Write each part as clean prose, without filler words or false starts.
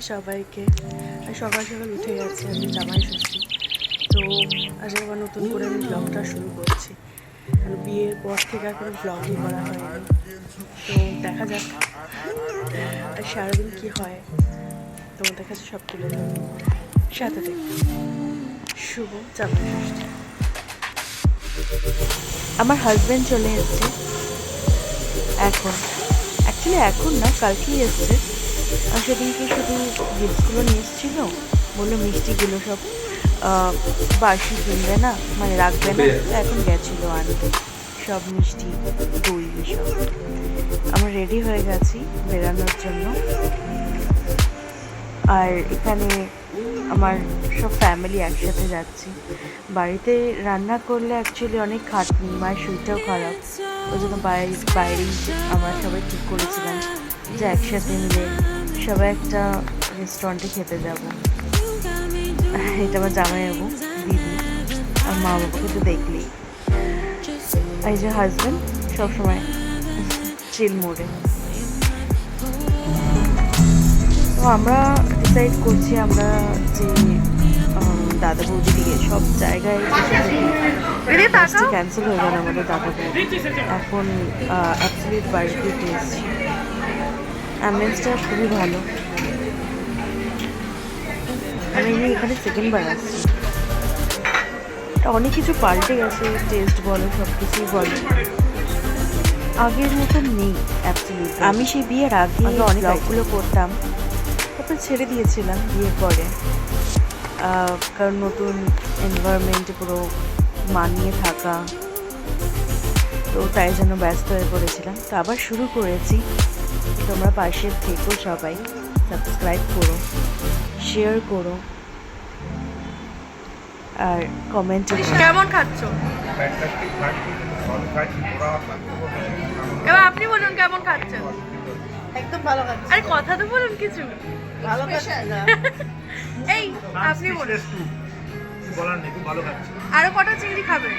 সবাইকে। সকাল সকাল উঠে গেছে, আমি জামাই ষষ্ঠী। তো আজ আবার নতুন করে আমি ব্লগটা শুরু করছি। কারণ বিয়ের পর থেকে আর কোনো ব্লগই করা হয়নি। তো দেখা যাক আর সারাদিন কী হয়, তোমাদের কাছে সব তুলে ধরবো। সাথে থেকে শুভ জামাই ষষ্ঠী। আমার হাজব্যান্ড চলে এসছে এখন, অ্যাকচুয়ালি এখন না, কালকেই এসছে। আর সেদিনকে শুধু গিফটসগুলো নিয়ে এসেছিলো, বললো মিষ্টিগুলো সব বাসি কিনবে না, মানে রাখবে না। এখন গেছিলো আনতে সব মিষ্টি, দই এসব। আমরা রেডি হয়ে গেছি বেরানোর জন্য। আর এখানে আমার সব ফ্যামিলি একসাথে যাচ্ছি। বাড়িতে রান্না করলে অ্যাকচুয়ালি অনেক খাটনি, মায়ের শরীরটাও খারাপ, ওই জন্য বাইরেই আমরা সবাই ঠিক করেছিলাম যে একসাথে মিলে সবাই একটা রেস্টুরেন্টে খেতে যাব। এটা আমার জামাইবাবু, দিদি আর মা বাবাকে তো দেখলেই। এই যে হাজব্যান্ড সবসময় চিল মোড়ে। তো আমরা ডিসাইড করছি আমরা যে দাদা বৌদি দিকে সব জায়গায় ক্যান্সেল হয়ে গেল আমাদের দাদা বৌদি। এখন অ্যাবসলিউট বাড়িতে এসেছি। অ্যাম্বুলেন্সটা খুবই ভালো। আমি এখানে সেকেন্ডবার আসছি। অনেক কিছু পাল্টে গেছে, টেস্ট বলো, সব কিছুই বলো, আগের মতন নেই অ্যাবসলিউট। আমি সেই বিয়ের আগে অনেক ব্লগগুলো করতাম, তারপর ছেড়ে দিয়েছিলাম বিয়ের পরে, কারণ নতুন এনভায়রনমেন্টে পুরো মানিয়ে থাকা, তো তাই জন্য ব্যস্ত হয়ে পড়েছিলাম। তো আবার শুরু করেছি। তোমরা পাশে থেকো, সবাই সাবস্ক্রাইব করো, শেয়ার করো আর কমেন্ট। কেমন খাচ্ছ? এবার আপনি বলুন কেমন খাচ্ছেন? একদম ভালো খাচ্ছি। আরে কথা তো বলুন কিছু। ভালো খাচ্ছি না। এই আপনি বলুন। বলার নেই, খুব ভালো খাচ্ছি। আরো কটা চিংড়ি খাবে?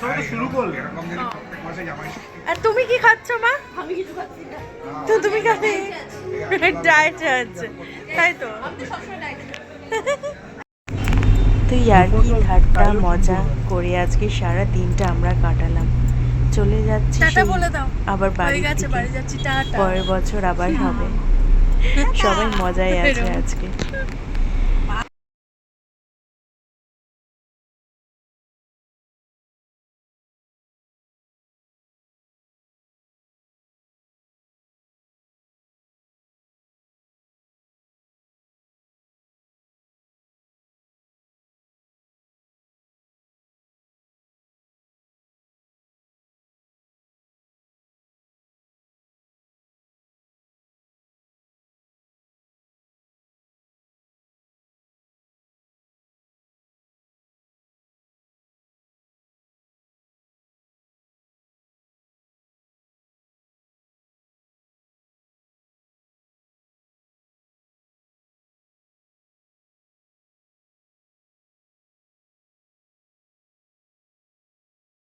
সবাই তো শুরু করলে এরকম যদি প্রত্যেক মাসে জামাই আর তুমি কি খাচ্ছ মা? আমি কিছু খাচ্ছি না। তো তুমি খাবে ডায়েটে আছে, তাই তো? তো ইয়ার্কি ঠাট্টা মজা করে আজকে সারা দিনটা আমরা কাটালাম। চলে যাচ্ছি আবার বাড়ি থেকে। পরের বছর আবার হবে। সবাই মজায় আছে আজকে।